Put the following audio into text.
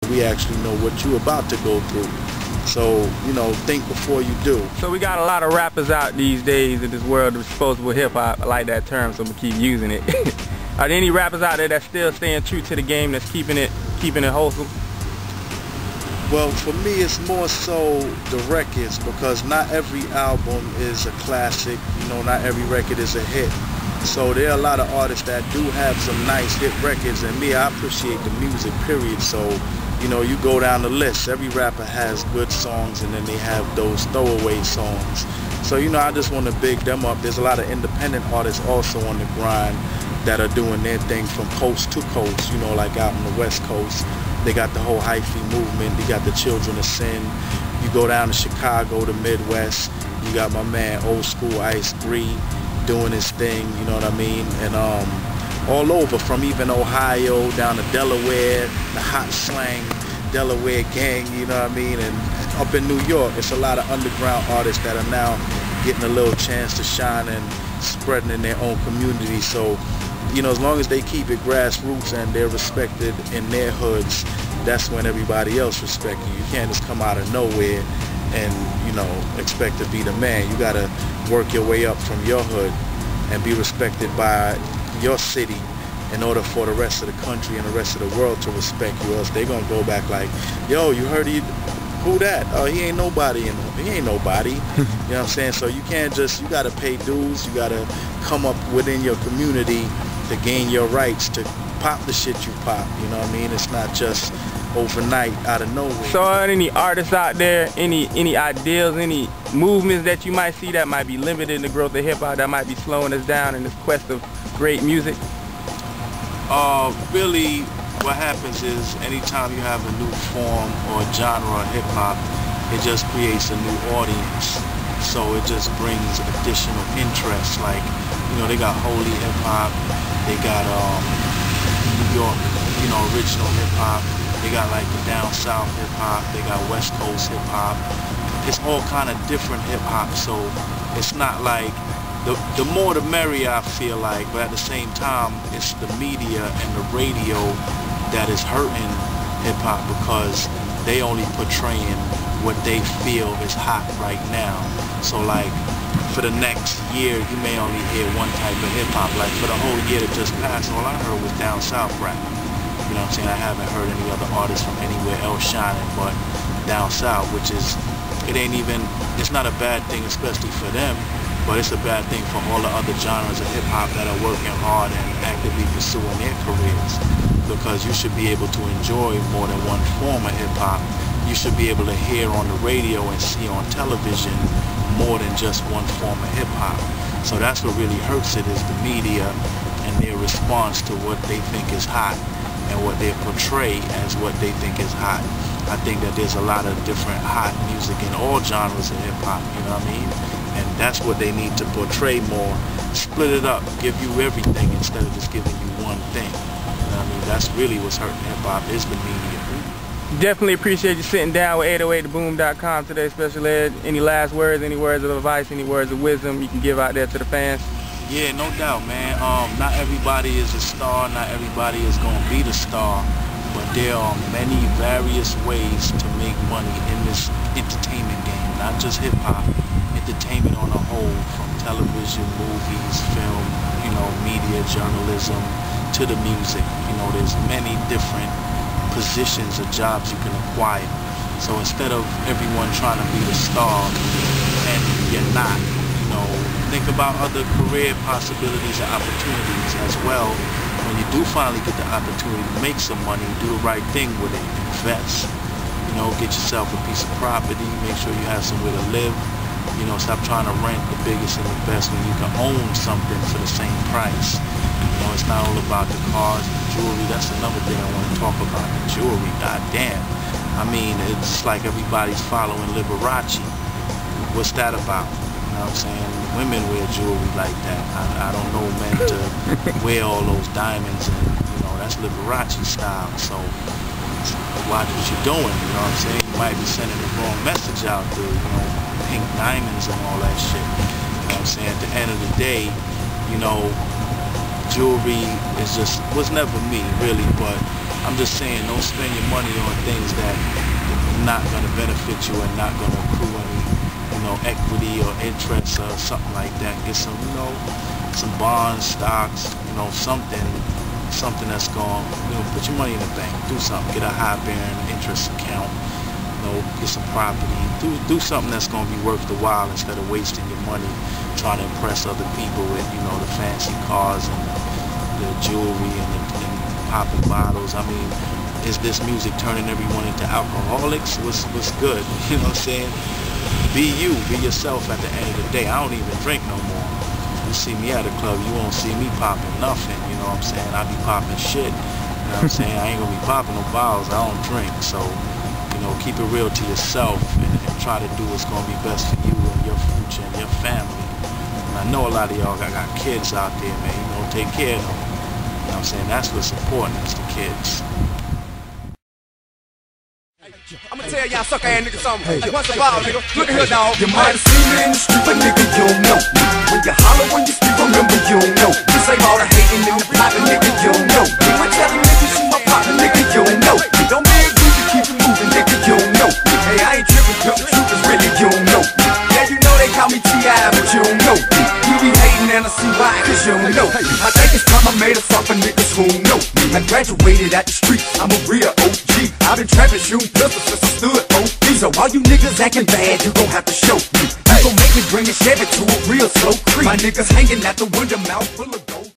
We actually know what you're about to go through. So, you know, think before you do. So we got a lot of rappers out these days in this world of disposable hip-hop. I like that term, so I'm gonna keep using it. Are there any rappers out there that's still staying true to the game, that's keeping it wholesome? Well, for me, it's more so the records, because not every album is a classic. You know, not every record is a hit. So there are a lot of artists that do have some nice hit records, and me, I appreciate the music, period. So, you know, you go down the list, every rapper has good songs, and then they have those throwaway songs. So, you know, I just want to big them up. There's a lot of independent artists also on the grind that are doing their thing from coast to coast, you know, like out on the West Coast. They got the whole hyphy movement. They got the Children of Sin. You go down to Chicago, the Midwest, you got my man Old School Ice 3 doing his thing, you know what I mean? And all over, from even Ohio down to Delaware, the Hot Slang Delaware Gang, you know what I mean? And up in New York, it's a lot of underground artists that are now getting a little chance to shine and spreading in their own community. So, you know, as long as they keep it grassroots and they're respected in their hoods, that's when everybody else respects you. You can't just come out of nowhere and, you know, expect to be the man. You gotta work your way up from your hood and be respected by your city in order for the rest of the country and the rest of the world to respect you. Else they're gonna go back like, yo, you heard he, who that? Oh, he ain't nobody. He ain't nobody. You know what I'm saying? So you can't just, you gotta pay dues. You gotta come up within your community to gain your rights to pop the shit you pop. You know what I mean? It's not just overnight out of nowhere. So are there any artists out there, any ideals, any movements that you might see that might be limiting the growth of hip-hop, that might be slowing us down in this quest of great music? Really, what happens is anytime you have a new form or genre of hip-hop, it just creates a new audience. So it just brings additional interest. Like, you know, they got holy hip-hop, they got New York, you know, original hip-hop, they got like the down south hip-hop, they got West Coast hip-hop. It's all kind of different hip-hop, so it's not like, the more the merrier, I feel like, but at the same time, it's the media and the radio that is hurting hip-hop, because they only portraying what they feel is hot right now. So like, for the next year, you may only hear one type of hip-hop. Like for the whole year that just passed, all I heard was down south rap. You know what I'm saying? I haven't heard any other artists from anywhere else shining but down south, which is, it ain't even, it's not a bad thing, especially for them, but it's a bad thing for all the other genres of hip-hop that are working hard and actively pursuing their careers, because you should be able to enjoy more than one form of hip-hop. You should be able to hear on the radio and see on television more than just one form of hip-hop. So that's what really hurts it, is the media and their response to what they think is hot and what they portray as what they think is hot. I think that there's a lot of different hot music in all genres of hip-hop, you know what I mean? And that's what they need to portray more. Split it up, give you everything instead of just giving you one thing. You know what I mean? That's really what's hurting hip-hop, is the media. Definitely appreciate you sitting down with 808theboom.com today, Special Ed. Any last words, any words of advice, any words of wisdom you can give out there to the fans? Yeah, no doubt, man. Not everybody is a star, not everybody is going to be the star, but there are many various ways to make money in this entertainment game, not just hip-hop, entertainment on a whole, from television, movies, film, you know, media, journalism, to the music. You know, there's many different positions or jobs you can acquire. So instead of everyone trying to be the star and you're not, you know, think about other career possibilities and opportunities as well. When you do finally get the opportunity to make some money, do the right thing with it. Invest. You know, get yourself a piece of property, make sure you have somewhere to live. You know, stop trying to rent the biggest and the best when you can own something for the same price. You know, it's not all about the cars, the jewelry. That's another thing I want to talk about, the jewelry. God damn. I mean, it's like everybody's following Liberace. What's that about? You know what I'm saying? Women wear jewelry like that. I don't know men to wear all those diamonds, and, you know, that's Liberace style. So watch what you're doing, you know what I'm saying? You might be sending the wrong message out there, you know, pink diamonds and all that shit. You know what I'm saying? At the end of the day, you know, jewelry is just, was never me really, but I'm just saying, don't spend your money on things that are not going to benefit you and not going to accrue any, equity or interest or something like that. Get some, some bonds, stocks, something that's going, put your money in the bank. Do something. Get a high bearing interest account. Get some property. Do something that's going to be worth the while instead of wasting your money trying to impress other people with, the fancy cars and the jewelry and popping bottles. I mean, is this music turning everyone into alcoholics? What's good? You know what I'm saying? Be you. Be yourself at the end of the day. I don't even drink no more. You see me at a club, you won't see me popping nothing. You know what I'm saying? I be popping shit. You know what I'm saying? I ain't gonna be popping no bottles. I don't drink. So, keep it real to yourself and try to do what's gonna be best for you and your future and your family. And I know a lot of y'all got kids out there, man. Take care of them. You know what I'm saying? That's what's important, is the kids. I'ma tell y'all sucker ass niggas something. Once a while, nigga. Look at here, dog. You might have seen me in the street, but nigga, you don't know me. When you holler when you speak, remember you don't know. This ain't all the hating and the popping, nigga, you don't know. You ain't telling niggas you my partner, nigga, you don't know. Don't be a goofy, keep it moving, nigga, you don't know. Hey, I ain't tripping, the truth is really you don't know. Yeah, you know they call me T.I., but you don't know. You be hating and I see why, cause you don't know. I think it's time I made a song for niggas who know me. I graduated at the street, I'm a real OG. I've been trapping, shooting pistols since I stood on. So all you niggas acting bad, you gon' have to show me. You gon' make me bring a Chevy to a real slow creep. My niggas hanging at the window, mouth full of gold.